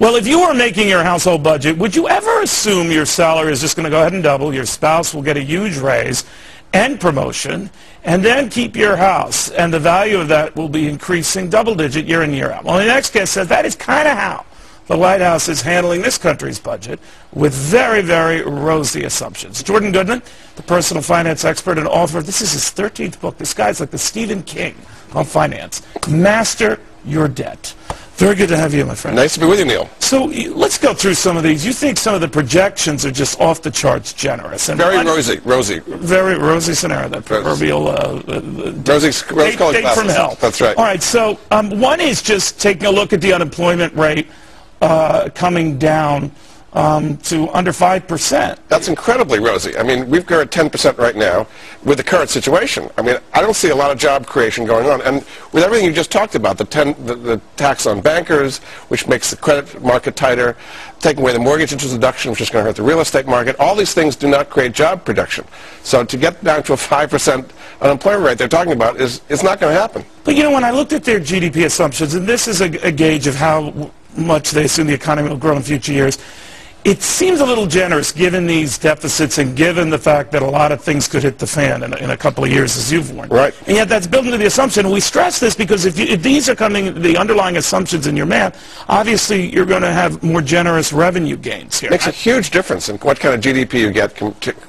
Well, if you were making your household budget, would you ever assume your salary is just going to go ahead and double, your spouse will get a huge raise and promotion, and then keep your house, and the value of that will be increasing double-digit year in, year out? Well, the next guest says that is kind of how the White House is handling this country's budget, with very, very rosy assumptions. Jordan Goodman, the personal finance expert and author. This is his 13th book. This guy's like the Stephen King on finance. Master your debt. Very good to have you, my friend. Nice to be with you, Neil. So let's go through some of these. You think some of the projections are just off the charts generous. And very rosy. Very rosy scenario, that proverbial rose-colored date from hell. That's right. All right, so one is just taking a look at the unemployment rate coming down to under 5%. That's incredibly rosy. I mean, we've got 10% right now with the current situation. I mean, I don't see a lot of job creation going on. And with everything you just talked about, the tax on bankers, which makes the credit market tighter, taking away the mortgage interest deduction, which is going to hurt the real estate market, all these things do not create job production. So to get down to a 5% unemployment rate they're talking about is not going to happen. But, you know, when I looked at their GDP assumptions, and this is a gauge of how much they assume the economy will grow in future years, it seems a little generous given these deficits and given the fact that a lot of things could hit the fan in a couple of years, as you've warned. Right. And yet that's built into the assumption. And we stress this because if these are the underlying assumptions in your math, obviously you're going to have more generous revenue gains here. Makes a huge difference in what kind of GDP you get,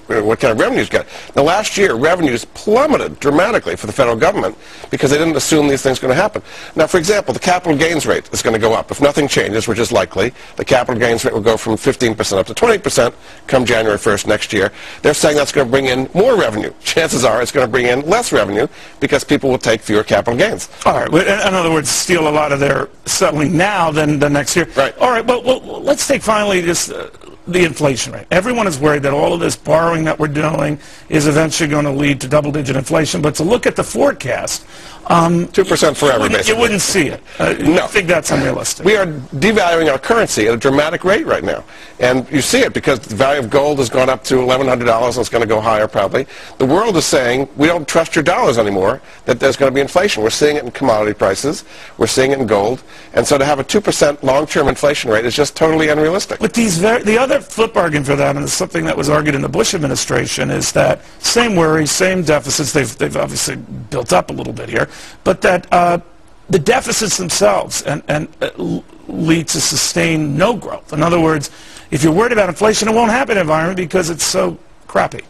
what kind of revenues you get. Now, last year, revenues plummeted dramatically for the federal government because they didn't assume these things were going to happen. Now, for example, the capital gains rate is going to go up. If nothing changes, which is likely, the capital gains rate will go from 15% up to 20% come January 1st next year. They're saying that's going to bring in more revenue. Chances are it's going to bring in less revenue because people will take fewer capital gains. All right. In other words, steal a lot of their settling now than next year. Right. All right. Well, let's take finally this the inflation rate. Everyone is worried that all of this borrowing that we're doing is eventually going to lead to double-digit inflation. But to look at the forecast, 2% forever, basically. You wouldn't see it. No. I think that's unrealistic. We are devaluing our currency at a dramatic rate right now. And you see it because the value of gold has gone up to $1,100 and it's going to go higher probably. The world is saying we don't trust your dollars anymore, that there's going to be inflation. We're seeing it in commodity prices. We're seeing it in gold. And so to have a 2% long-term inflation rate is just totally unrealistic. But the other flip argument for that, and it's something that was argued in the Bush administration, is that same worries, same deficits. They've obviously built up a little bit here, but that the deficits themselves lead to sustained no growth. In other words, if you're worried about inflation, it won't happen in an environment because it's so crappy.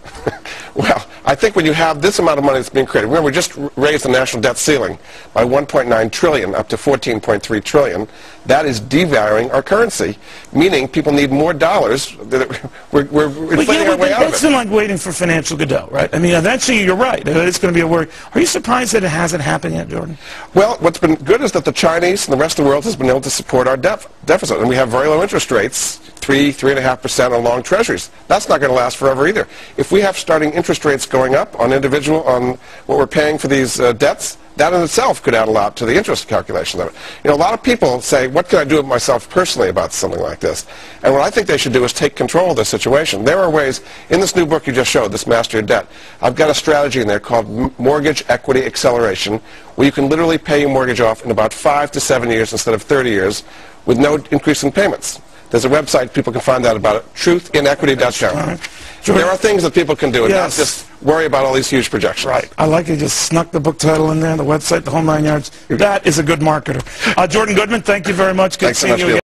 Well, I think when you have this amount of money that's being created, remember we just raised the national debt ceiling by $1.9 trillion up to $14.3 trillion. That is devaluing our currency, meaning people need more dollars. We're inflating our way out of it. It's like waiting for financial Godot, right? I mean, eventually you're right. It's going to be a worry. Are you surprised that it hasn't happened yet, Jordan? Well, what's been good is that the Chinese and the rest of the world has been able to support our deficit, and we have very low interest rates, 3.5% on long treasuries. That's not going to last forever either. If we have starting interest rates going up on what we're paying for these debts, that in itself could add a lot to the interest calculation of it. You know, a lot of people say, what can I do with myself personally about something like this? And what I think they should do is take control of the situation. There are ways, in this new book you just showed, this Master Your Debt, I've got a strategy in there called Mortgage Equity Acceleration, where you can literally pay your mortgage off in about 5 to 7 years instead of 30 years with no increase in payments. There's a website people can find out about it, truthinequity.com. Right. There are things that people can do and yes. not just worry about all these huge projections. Right. I like you just snuck the book title in there, the website, the whole 9 yards. That is a good marketer. Jordan Goodman, thank you very much. Good seeing you again.